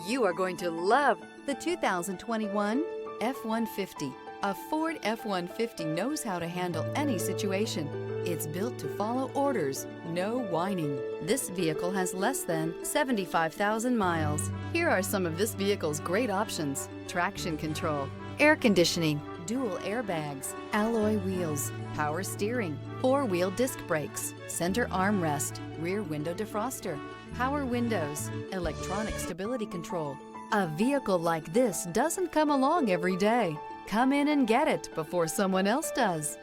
You are going to love the 2021 F-150. A Ford F-150 knows how to handle any situation. It's built to follow orders, no whining. This vehicle has less than 75,000 miles. Here are some of this vehicle's great options: traction control, air conditioning, dual airbags, alloy wheels, power steering, four-wheel disc brakes, center armrest, rear window defroster, power windows, electronic stability control. A vehicle like this doesn't come along every day. Come in and get it before someone else does.